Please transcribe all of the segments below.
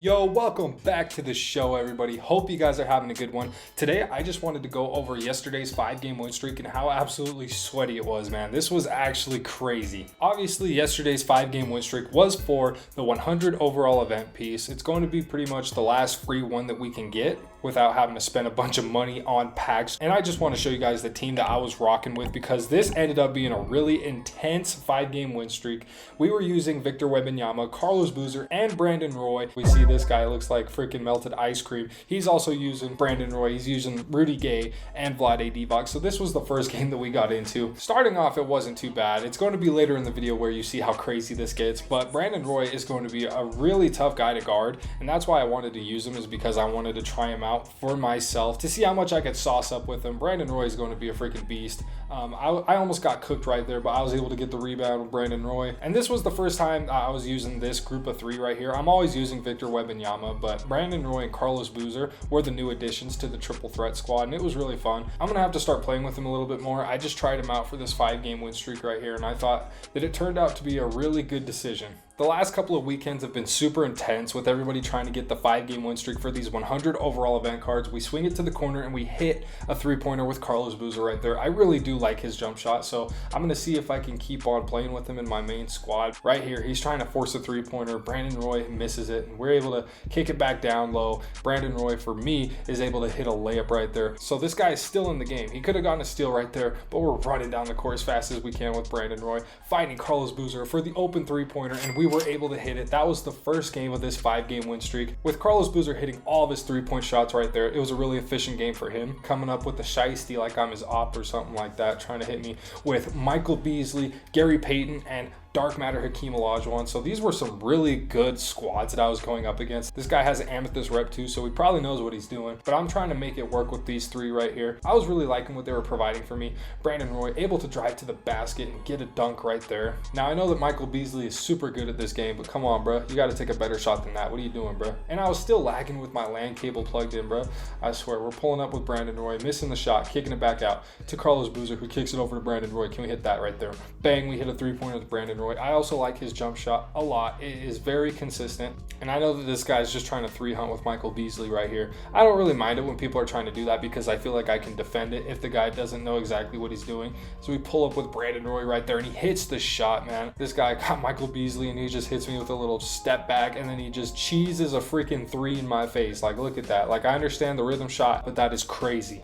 Yo, welcome back to the show, everybody. Hope you guys are having a good one. Today, I just wanted to go over yesterday's 5-game win streak and how absolutely sweaty it was, man. This was actually crazy. Obviously, yesterday's 5-game win streak was for the 100 overall event piece. It's going to be pretty much the last free one that we can get without having to spend a bunch of money on packs. And I just want to show you guys the team that I was rocking with because this ended up being a really intense 5-game win streak. We were using Victor Wembanyama, Carlos Boozer, and Brandon Roy. We see this guy looks like freaking melted ice cream. He's also using Brandon Roy. He's using Rudy Gay and Vlade Divac. So this was the first game that we got into. Starting off, it wasn't too bad. It's going to be later in the video where you see how crazy this gets, but Brandon Roy is going to be a really tough guy to guard, and that's why I wanted to use him, is because I wanted to try him out for myself to see how much I could sauce up with him. Brandon Roy is going to be a freaking beast. I almost got cooked right there, but I was able to get the rebound with Brandon Roy. And this was the first time I was using this group of three right here. I'm always using Victor Wembanyama, but Brandon Roy and Carlos Boozer were the new additions to the triple threat squad, and it was really fun. I'm going to have to start playing with him a little bit more. I just tried him out for this 5-game win streak right here, and I thought that it turned out to be a really good decision. The last couple of weekends have been super intense with everybody trying to get the 5-game win streak for these 100 overall event cards. We swing it to the corner and we hit a three-pointer with Carlos Boozer right there. I really do like his jump shot, so I'm going to see if I can keep on playing with him in my main squad. Right here, he's trying to force a three-pointer. Brandon Roy misses it, and we're able to kick it back down low. Brandon Roy, for me, is able to hit a layup right there. So this guy is still in the game. He could have gotten a steal right there, but we're running down the court as fast as we can with Brandon Roy, fighting Carlos Boozer for the open three-pointer, and we were able to hit it. That was the first game of this 5-game win streak, with Carlos Boozer hitting all of his three-point shots right there. It was a really efficient game for him, coming up with the shiesty like I'm his op or something like that, trying to hit me with Michael Beasley, Gary Payton, and Dark Matter Hakeem Olajuwon. So these were some really good squads that I was going up against. This guy has an amethyst rep too, so he probably knows what he's doing, but I'm trying to make it work with these three right here. I was really liking what they were providing for me. Brandon Roy able to drive to the basket and get a dunk right there. Now I know that Michael Beasley is super good at this game, but come on, bro, you got to take a better shot than that. What are you doing, bro? And I was still lagging with my LAN cable plugged in, bro. I swear. We're pulling up with Brandon Roy, missing the shot, kicking it back out to Carlos Boozer, who kicks it over to Brandon Roy. Can we hit that right there? Bang, we hit a three-pointer with Brandon Roy. I also like his jump shot a lot. It is very consistent, and I know that this guy's just trying to three hunt with Michael Beasley right here. I don't really mind it when people are trying to do that because I feel like I can defend it if the guy doesn't know exactly what he's doing. So we pull up with Brandon Roy right there, and he hits the shot, man. This guy got Michael Beasley, and he just hits me with a little step back, and then he just cheeses a freaking three in my face. Like, look at that. Like, I understand the rhythm shot, but that is crazy.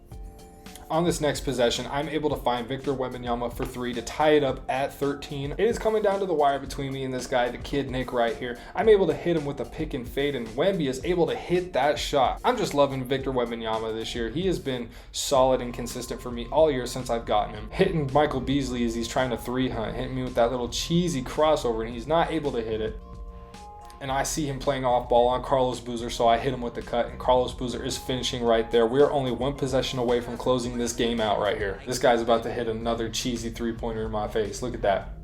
On this next possession, I'm able to find Victor Wembanyama for 3 to tie it up at 13. It is coming down to the wire between me and this guy, the kid Nick right here. I'm able to hit him with a pick and fade, and Wemby is able to hit that shot. I'm just loving Victor Wembanyama this year. He has been solid and consistent for me all year since I've gotten him. Hitting Michael Beasley as he's trying to three hunt, hitting me with that little cheesy crossover, and he's not able to hit it. And I see him playing off ball on Carlos Boozer, so I hit him with the cut, and Carlos Boozer is finishing right there. We're only one possession away from closing this game out right here. This guy's about to hit another cheesy three-pointer in my face. Look at that.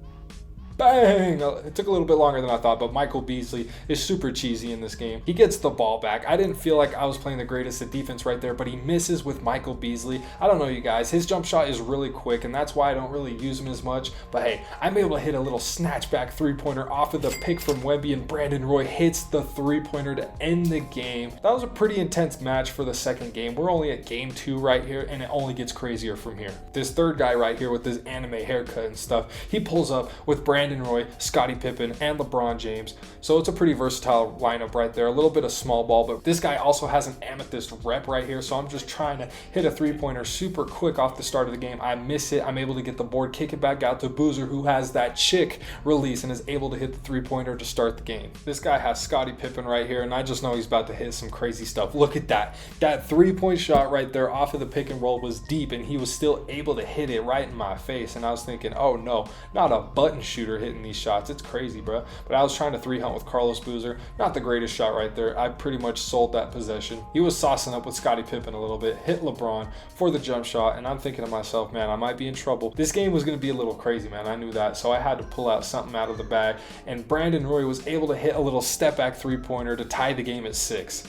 Bang! It took a little bit longer than I thought, but Michael Beasley is super cheesy in this game. He gets the ball back. I didn't feel like I was playing the greatest at defense right there, but he misses with Michael Beasley. I don't know, you guys. His jump shot is really quick, and that's why I don't really use him as much. But hey, I'm able to hit a little snatchback three-pointer off of the pick from Wemby, and Brandon Roy hits the three-pointer to end the game. That was a pretty intense match for the second game. We're only at game 2 right here, and it only gets crazier from here. This third guy right here with his anime haircut and stuff, he pulls up with Brandon Roy, Scottie Pippen, and LeBron James. So it's a pretty versatile lineup right there. A little bit of small ball, but this guy also has an amethyst rep right here. So I'm just trying to hit a three-pointer super quick off the start of the game. I miss it. I'm able to get the board, kick it back out to Boozer, who has that chick release and is able to hit the three-pointer to start the game. This guy has Scottie Pippen right here, and I just know he's about to hit some crazy stuff. Look at that. That three-point shot right there off of the pick and roll was deep, and he was still able to hit it right in my face. And I was thinking, oh no, not a button shooter hitting these shots. It's crazy, bro. But I was trying to three hunt with Carlos Boozer. Not the greatest shot right there. I pretty much sold that possession. He was saucing up with Scottie Pippen a little bit, hit LeBron for the jump shot, and I'm thinking to myself, man, I might be in trouble. This game was going to be a little crazy, man. I knew that, so I had to pull out something out of the bag, and Brandon Roy was able to hit a little step back three-pointer to tie the game at 6.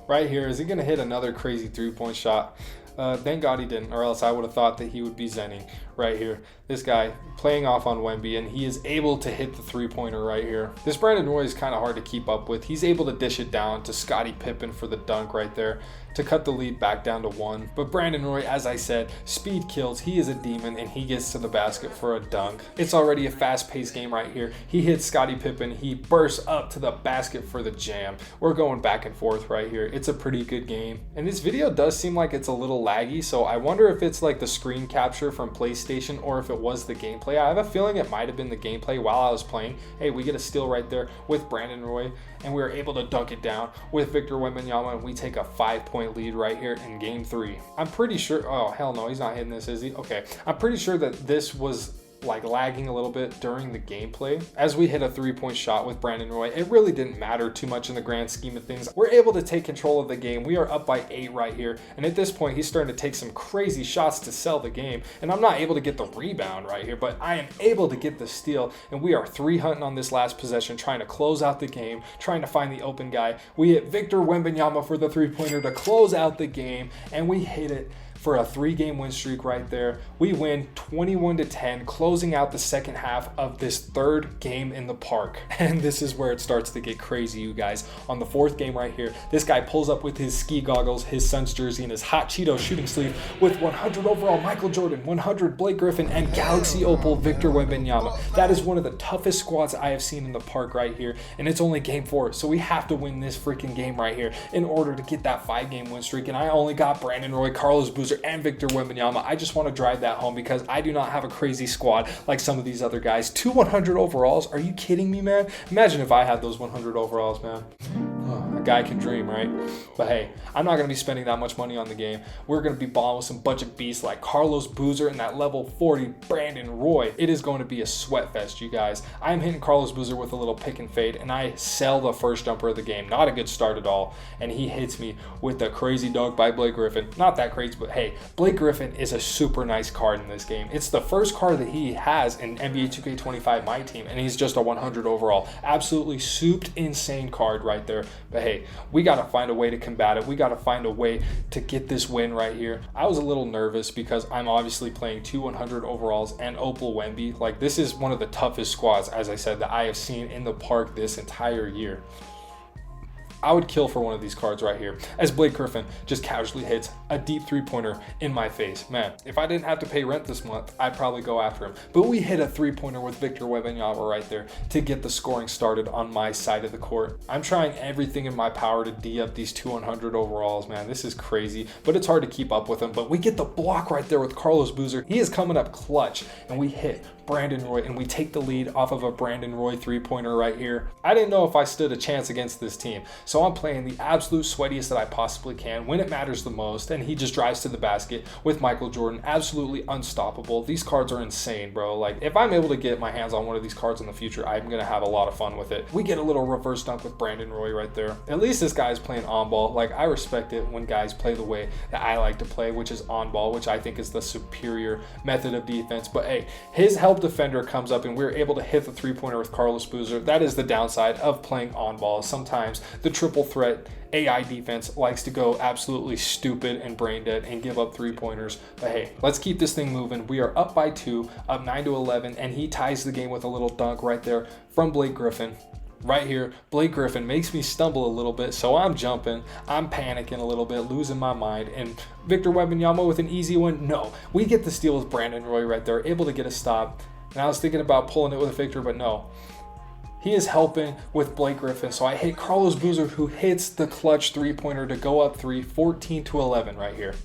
Right here, is he going to hit another crazy three-point shot? Thank God he didn't, or else I would have thought that he would be zenning right here. This guy playing off on Wemby, and he is able to hit the three-pointer right here. This Brandon Roy is kind of hard to keep up with. He's able to dish it down to Scottie Pippen for the dunk right there to cut the lead back down to 1. But Brandon Roy, as I said, speed kills. He is a demon, and he gets to the basket for a dunk. It's already a fast-paced game right here. He hits Scottie Pippen. He bursts up to the basket for the jam. We're going back and forth right here. It's a pretty good game. And this video does seem like it's a little laggy, so I wonder if it's like the screen capture from PlayStation or if it was the gameplay. I have a feeling it might have been the gameplay while I was playing. Hey, we get a steal right there with Brandon Roy, and we were able to dunk it down with Victor Wembanyama, and we take a 5-point lead right here in game 3. I'm pretty sure, oh hell no, he's not hitting this, is he? Okay, I'm pretty sure that this was like lagging a little bit during the gameplay. As we hit a 3-point shot with Brandon Roy, it really didn't matter too much in the grand scheme of things. We're able to take control of the game. We are up by 8 right here, and at this point he's starting to take some crazy shots to sell the game, and I'm not able to get the rebound right here, but I am able to get the steal, and we are 3 hunting on this last possession, trying to close out the game, trying to find the open guy. We hit Victor Wembanyama for the 3-pointer to close out the game, and we hit it for a 3-game win streak right there. We win 21-10, closing out the second half of this 3rd game in the park. And this is where it starts to get crazy, you guys. On the 4th game right here, this guy pulls up with his ski goggles, his Suns jersey, and his hot Cheeto shooting sleeve with 100 overall Michael Jordan, 100 Blake Griffin, and Galaxy Opal Victor Wembanyama. That is one of the toughest squads I have seen in the park right here, and it's only game 4, so we have to win this freaking game right here in order to get that 5-game win streak. And I only got Brandon Roy, Carlos Boozer, and Victor Wembanyama. I just want to drive that home because I do not have a crazy squad like some of these other guys. 2 100 overalls? Are you kidding me, man? Imagine if I had those 100 overalls, man. A guy can dream, right? But hey, I'm not going to be spending that much money on the game. We're going to be balling with some budget beasts like Carlos Boozer and that level 40 Brandon Roy. It is going to be a sweat fest, you guys. I'm hitting Carlos Boozer with a little pick and fade, and I sell the first jumper of the game. Not a good start at all. And he hits me with a crazy dunk by Blake Griffin. Not that crazy, but hey, Blake Griffin is a super nice card in this game. It's the first card that he has in NBA 2K25 My Team, and he's just a 100 overall. Absolutely souped insane card right there. But hey, we got to find a way to combat it. We got to find a way to get this win right here. I was a little nervous because I'm obviously playing 2 100 overalls and Opal Wemby. Like, this is one of the toughest squads, as I said, that I have seen in the park this entire year. I would kill for one of these cards right here as Blake Griffin just casually hits a deep 3-pointer in my face. Man, if I didn't have to pay rent this month, I'd probably go after him. But we hit a 3-pointer with Victor Wembanyama right there to get the scoring started on my side of the court. I'm trying everything in my power to D up these 2 100 overalls, man. This is crazy, but it's hard to keep up with him. But we get the block right there with Carlos Boozer. He is coming up clutch, and we hit Brandon Roy, and we take the lead off of a Brandon Roy 3-pointer right here. I didn't know if I stood a chance against this team, so I'm playing the absolute sweatiest that I possibly can when it matters the most, and he just drives to the basket with Michael Jordan. Absolutely unstoppable. These cards are insane, bro. Like, if I'm able to get my hands on one of these cards in the future, I'm gonna have a lot of fun with it. We get a little reverse dunk with Brandon Roy right there. At least this guy's playing on ball. Like, I respect it when guys play the way that I like to play, which is on ball, which I think is the superior method of defense. But hey, his help defender comes up, and we're able to hit the 3-pointer with Carlos Boozer. That is the downside of playing on ball. Sometimes the triple threat AI defense likes to go absolutely stupid and brain dead and give up 3-pointers. But hey, let's keep this thing moving. We are up by 2, up 9-11, and he ties the game with a little dunk right there from Blake Griffin. Right here, Blake Griffin makes me stumble a little bit, so I'm jumping, I'm panicking a little bit, losing my mind, and Victor Wembanyama with an easy one. No, we get the steal with Brandon Roy right there, able to get a stop, and I was thinking about pulling it with Victor, but no. He is helping with Blake Griffin, so I hit Carlos Boozer, who hits the clutch 3-pointer to go up 3, 14-11 right here.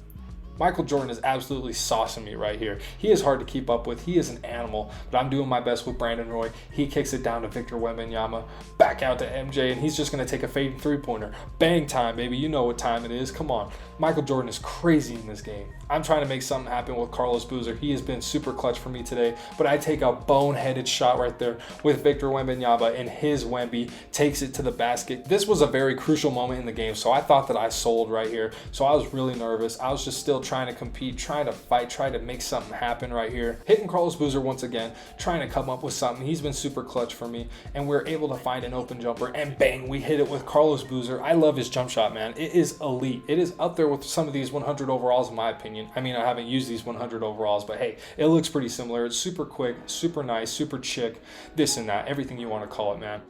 Michael Jordan is absolutely saucing me right here. He is hard to keep up with. He is an animal, but I'm doing my best with Brandon Roy. He kicks it down to Victor Wembanyama, back out to MJ, and he's just going to take a fading 3-pointer. Bang time, baby. You know what time it is. Come on. Michael Jordan is crazy in this game. I'm trying to make something happen with Carlos Boozer. He has been super clutch for me today, but I take a boneheaded shot right there with Victor Wembanyama, and his Wemby takes it to the basket. This was a very crucial moment in the game, so I thought that I sold right here. So I was really nervous. I was just still trying to compete, trying to fight, trying to make something happen right here. Hitting Carlos Boozer once again, trying to come up with something. He's been super clutch for me, and we're able to find an open jumper, and bang, we hit it with Carlos Boozer. I love his jump shot, man. It is elite. It is up there with some of these 100 overalls in my opinion. I mean, I haven't used these 100 overalls, but hey, it looks pretty similar. It's super quick, super nice, super chic, this and that, everything you want to call it, man.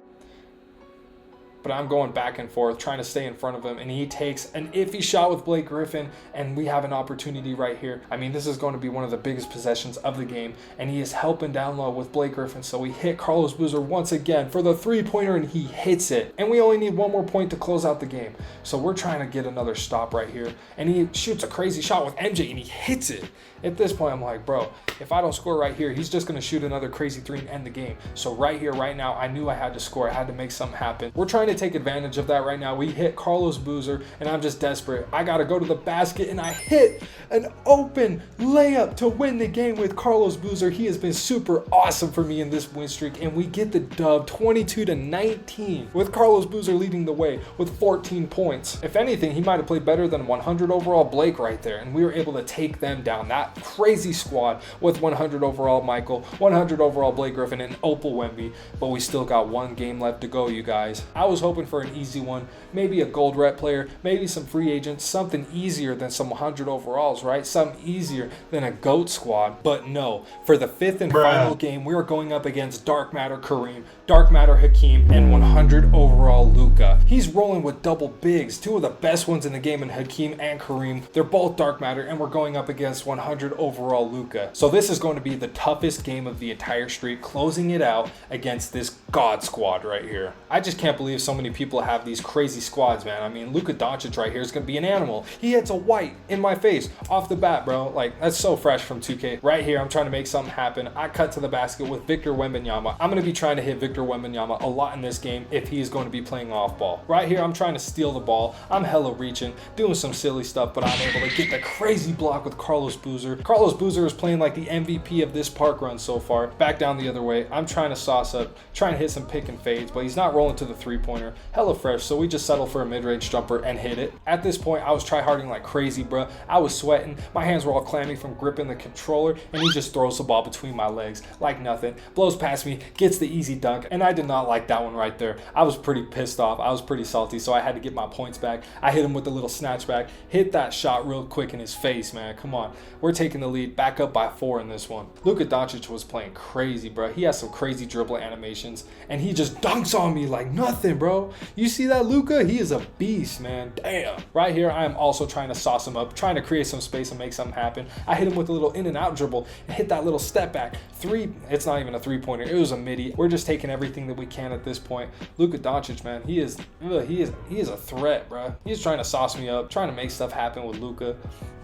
But I'm going back and forth, trying to stay in front of him, and he takes an iffy shot with Blake Griffin, and we have an opportunity right here. I mean, this is going to be one of the biggest possessions of the game, and he is helping down low with Blake Griffin, so we hit Carlos Boozer once again for the three-pointer, and he hits it. And we only need one more point to close out the game. So we're trying to get another stop right here, and he shoots a crazy shot with MJ, and he hits it. At this point, I'm like, bro, if I don't score right here, he's just going to shoot another crazy three and end the game. So right here, right now, I knew I had to score. I had to make something happen. We're trying to take advantage of that right now. We hit Carlos Boozer, and I'm just desperate. I got to go to the basket, and I hit an open layup to win the game with Carlos Boozer. He has been super awesome for me in this win streak, and we get the dub 22-19 with Carlos Boozer leading the way with 14 points. If anything, he might have played better than 100 overall Blake right there, and we were able to take them down. That crazy squad with 100 overall Michael, 100 overall Blake Griffin, and Opal Wemby, but we still got one game left to go, you guys. I was hoping for an easy one, maybe a gold rep player, maybe some free agents, something easier than some 100 overalls, right? Something easier than a GOAT squad, but no. For the fifth and final game, we are going up against Dark Matter Kareem, Dark Matter Hakeem, and 100 overall Luka. He's rolling with double bigs, two of the best ones in the game in Hakeem and Kareem. They're both Dark Matter, and we're going up against 100 overall Luka. So this is going to be the toughest game of the entire streak, closing it out against this God squad right here. I just can't believe so many people have these crazy squads, man. I mean, Luka Doncic right here is going to be an animal. He hits a white in my face off the bat, bro. Like, that's so fresh from 2K. Right here, I'm trying to make something happen. I cut to the basket with Victor Wembanyama. I'm going to be trying to hit Victor Wembanyama a lot in this game if he is going to be playing off ball. Right here, I'm trying to steal the ball. I'm hella reaching, doing some silly stuff, but I'm able to get the crazy block with Carlos Boozer. Carlos Boozer is playing like the MVP of this park run so far. Back down the other way. I'm trying to sauce up, trying to hit some pick and fades, but he's not rolling to the three-pointer. Hella fresh, so we just settle for a mid-range jumper and hit it. At this point, I was try-harding like crazy, bro. I was sweating. My hands were all clammy from gripping the controller, and he just throws the ball between my legs like nothing. Blows past me, gets the easy dunk, and I did not like that one right there. I was pretty pissed off. I was pretty salty, so I had to get my points back. I hit him with a little snatch back, hit that shot real quick in his face, man. Come on. We're taking the lead, back up by 4 in this one. Luka Doncic was playing crazy, bro. He has some crazy dribble animations, and he just dunks on me like nothing, bro. You see that, Luka? He is a beast, man. Damn. Right here, I am also trying to sauce him up, trying to create some space and make something happen. I hit him with a little in and out dribble and hit that little step back. It's not even a three-pointer. It was a midi. We're just taking everything that we can at this point. Luka Doncic, man, he is a threat, bro. He's trying to sauce me up, trying to make stuff happen with Luka.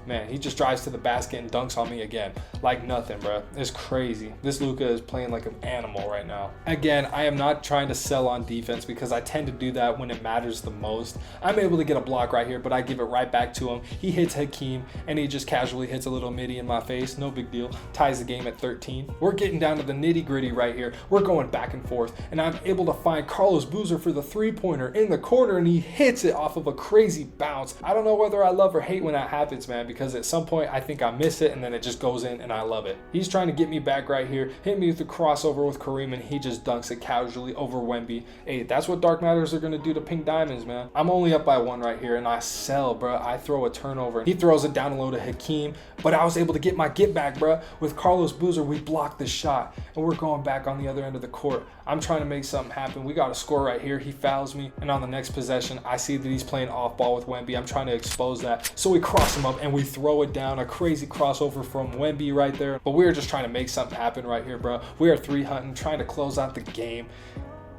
Man, he just drives to the basket and dunks on me again like nothing, bro. It's crazy. This Luka is playing like an animal right now. Again, I am not trying to sell on defense because I tend to do that when it matters the most. I'm able to get a block right here, but I give it right back to him. He hits Hakeem, and he just casually hits a little midi in my face. No big deal. Ties the game at 13. We're getting down to the nitty-gritty right here. We're going back and forth, and I'm able to find Carlos Boozer for the three-pointer in the corner, and he hits it off of a crazy bounce. I don't know whether I love or hate when that happens, man, because at some point I think I miss it and then it just goes in and I love it. He's trying to get me back right here, hit me with the crossover with Kareem, and he just dunks it casually over Wemby. Hey, that's what Dark Matters are going to do to Pink Diamonds, man. I'm only up by 1 right here, and I sell, bro. I throw a turnover. He throws it down low to Hakeem, but I was able to get my get back, bro. With Carlos Boozer, we blocked the shot, and we're going back on the other end of the court. I'm trying to make something happen. We got a score right here. He fouls me, and on the next possession, I see that he's playing off ball with Wemby. I'm trying to expose that, so we cross him up, and we throw it down. A crazy crossover from Wemby right there, but we're just trying to make something happen right here, bro. We are 3 hunting, trying to close out the game.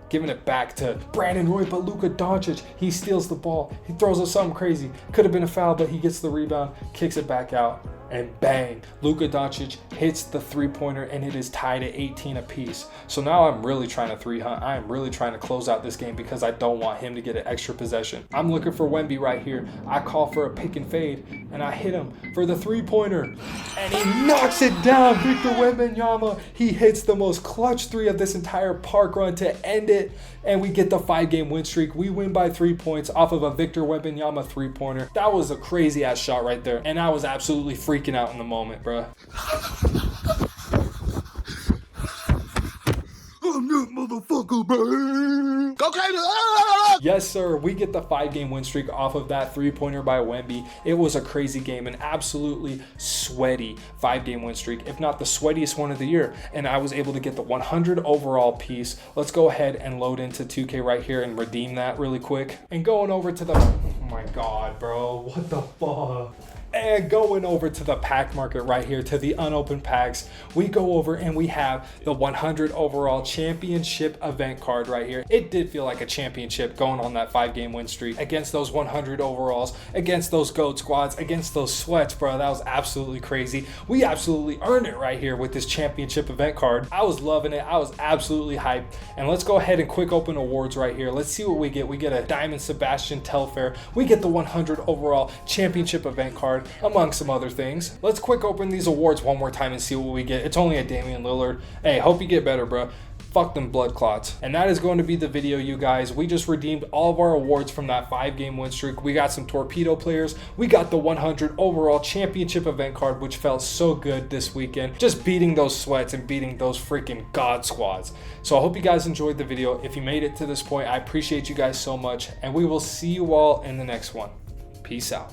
Giving it back to Brandon Roy, but Luka Doncic, he steals the ball. He throws us something crazy. Could have been a foul, but he gets the rebound, kicks it back out. and bang, Luka Doncic hits the three-pointer, and it is tied at 18 apiece. So now I'm really trying to three hunt. I am really trying to close out this game because I don't want him to get an extra possession. I'm looking for Wemby right here. I call for a pick and fade, and I hit him for the three-pointer, and he knocks it down. Victor Wembanyama, he hits the most clutch three of this entire park run to end it, and we get the 5-game win streak. We win by 3 points off of a Victor Wembanyama three-pointer. That was a crazy-ass shot right there, and I was absolutely freaking out in the moment, bro. I'm that motherfucker, bro. Go crazy. Yes, sir. We get the 5-game win streak off of that three-pointer by Wemby. It was a crazy game, an absolutely sweaty 5-game win streak, if not the sweatiest one of the year. And I was able to get the 100 overall piece. Let's go ahead and load into 2K right here and redeem that really quick. And going over to the... Oh my God, bro. What the fuck? And going over to the pack market right here, to the unopened packs, we go over and we have the 100 overall championship event card right here. It did feel like a championship going on that 5-game win streak against those 100 overalls, against those GOAT squads, against those sweats, bro. That was absolutely crazy. We absolutely earned it right here with this championship event card. I was loving it. I was absolutely hyped. And let's go ahead and quick open awards right here. Let's see what we get. We get a Diamond Sebastian Telfair. We get the 100 overall championship event card, among some other things. Let's quick open these awards one more time and see what we get. It's only a Damian Lillard. Hey, hope you get better, bro. Fuck them blood clots. And that is going to be the video, you guys. We just redeemed all of our awards from that 5-game win streak. We got some torpedo players. We got the 100 overall championship event card, which felt so good this weekend. Just beating those sweats and beating those freaking God squads. So I hope you guys enjoyed the video. If you made it to this point, I appreciate you guys so much. And we will see you all in the next one. Peace out.